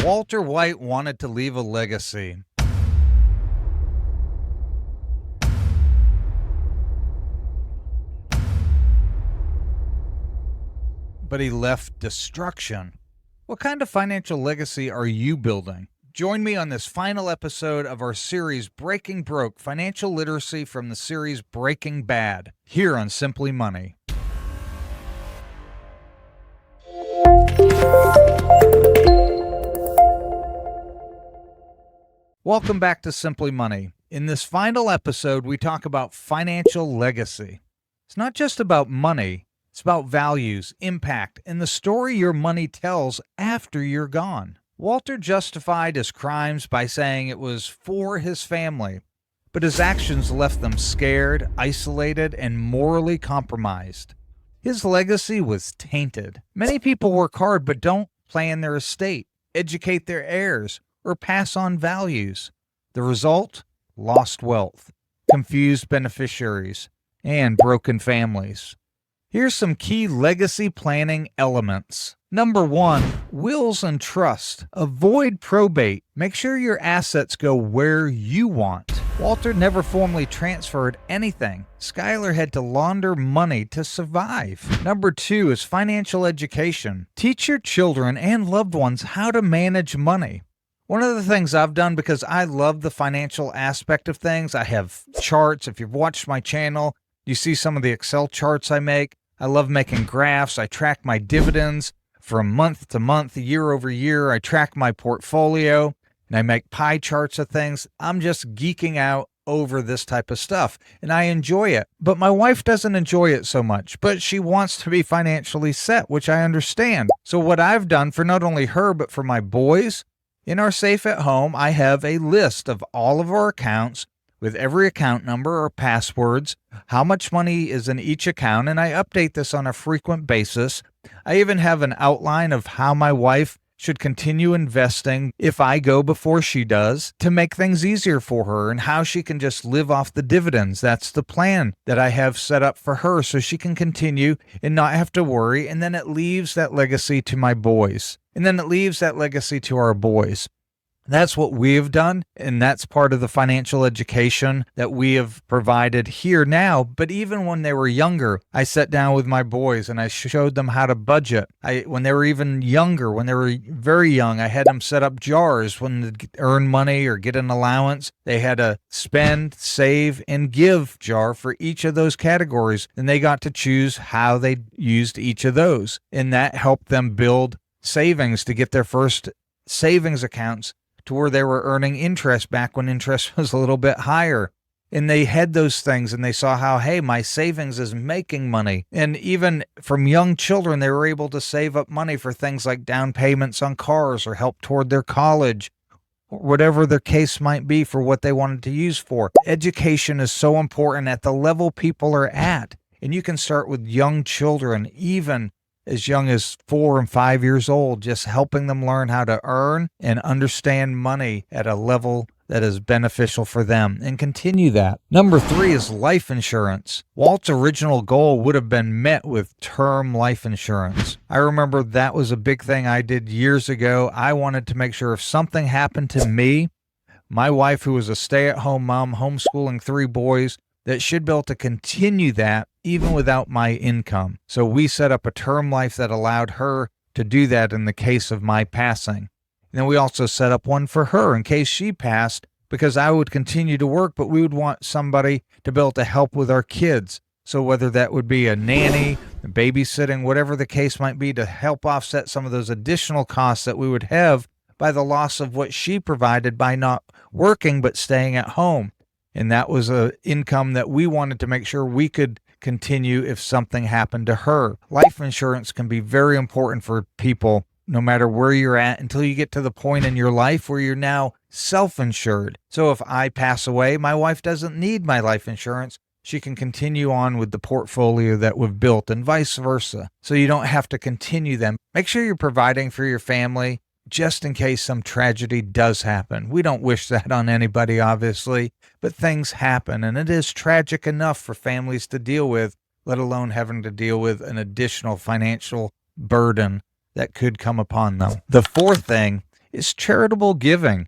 Walter White wanted to leave a legacy. But he left destruction. What kind of financial legacy are you building? Join me on this final episode of our series Breaking Broke, Financial Literacy from the series Breaking Bad, here on Simply Money. Welcome back to Simply Money. In this final episode, we talk about financial legacy. It's not just about money. It's about values, impact, and the story your money tells after you're gone. Walter justified his crimes by saying it was for his family, but his actions left them scared, isolated, and morally compromised. His legacy was tainted. Many people work hard but don't plan their estate, educate their heirs, or pass on values. The result? Lost wealth, confused beneficiaries, and broken families. Here's some key legacy planning elements. Number 1, wills and trust. Avoid probate. Make sure your assets go where you want. Walter never formally transferred anything. Skylar had to launder money to survive. Number 2 is financial education. Teach your children and loved ones how to manage money. One of the things I've done, because I love the financial aspect of things, I have charts. If you've watched my channel, you see some of the Excel charts I make. I love making graphs. I track my dividends from month to month, year over year. I track my portfolio and I make pie charts of things. I'm just geeking out over this type of stuff and I enjoy it. But my wife doesn't enjoy it so much, but she wants to be financially set, which I understand. So what I've done for not only her, but for my boys, in our safe at home, I have a list of all of our accounts with every account number or passwords, how much money is in each account, and I update this on a frequent basis. I even have an outline of how my wife should continue investing if I go before she does to make things easier for her and how she can just live off the dividends. That's the plan that I have set up for her so she can continue and not have to worry. And then it leaves that legacy to my boys. And then it leaves that legacy to our boys. That's what we have done, and that's part of the financial education that we have provided here now. But even when they were younger, I sat down with my boys and I showed them how to budget. When they were even younger, when they were very young, I had them set up jars. When they earn money or get an allowance, they had a spend, save, and give jar for each of those categories. And they got to choose how they used each of those. And that helped them build savings to get their first savings accounts to where they were earning interest back when interest was a little bit higher. And they had those things and they saw how, hey, my savings is making money. And even from young children, they were able to save up money for things like down payments on cars or help toward their college, or whatever their case might be for what they wanted to use for. Education is so important at the level people are at. And you can start with young children, even as young as 4 and 5 years old, just helping them learn how to earn and understand money at a level that is beneficial for them and continue that. Number 3 is life insurance. Walt's original goal would have been met with term life insurance. I remember that was a big thing I did years ago. I wanted to make sure if something happened to me, my wife, who was a stay-at-home mom, homeschooling 3 boys, that should be able to continue that even without my income. So we set up a term life that allowed her to do that in the case of my passing. And then we also set up one for her in case she passed, because I would continue to work, but we would want somebody to be able to help with our kids. So whether that would be a nanny, babysitting, whatever the case might be, to help offset some of those additional costs that we would have by the loss of what she provided by not working but staying at home. And that was an income that we wanted to make sure we could continue if something happened to her. Life insurance can be very important for people, no matter where you're at, until you get to the point in your life where you're now self-insured. So if I pass away, my wife doesn't need my life insurance. She can continue on with the portfolio that we've built and vice versa. So you don't have to continue them. Make sure you're providing for your family just in case some tragedy does happen. We don't wish that on anybody, obviously, but things happen, and it is tragic enough for families to deal with, let alone having to deal with an additional financial burden that could come upon them. The fourth thing is charitable giving.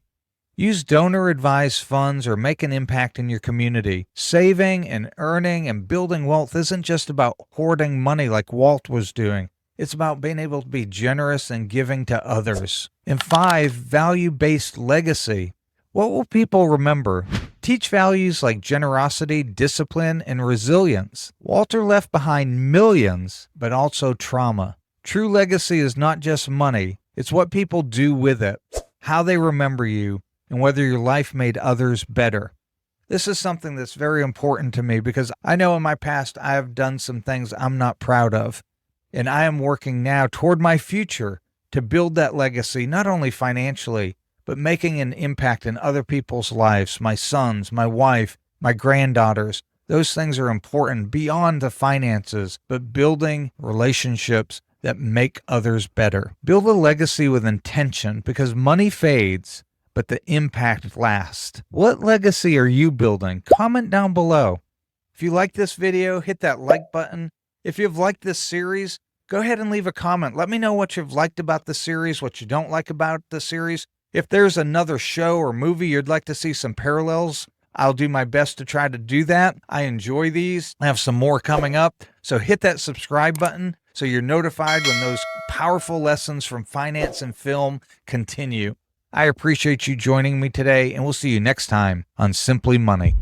Use donor-advised funds or make an impact in your community. Saving and earning and building wealth isn't just about hoarding money like Walt was doing. It's about being able to be generous and giving to others. And 5, value-based legacy. What will people remember? Teach values like generosity, discipline, and resilience. Walter left behind millions, but also trauma. True legacy is not just money. It's what people do with it, how they remember you, and whether your life made others better. This is something that's very important to me because I know in my past I have done some things I'm not proud of. And I am working now toward my future to build that legacy, not only financially, but making an impact in other people's lives, my sons, my wife, my granddaughters. Those things are important beyond the finances, but building relationships that make others better. Build a legacy with intention because money fades, but the impact lasts. What legacy are you building? Comment down below. If you like this video, hit that like button. If you've liked this series, go ahead and leave a comment. Let me know what you've liked about the series, what you don't like about the series. If there's another show or movie you'd like to see some parallels, I'll do my best to try to do that. I enjoy these. I have some more coming up. So hit that subscribe button so you're notified when those powerful lessons from finance and film continue. I appreciate you joining me today, and we'll see you next time on Simply Money.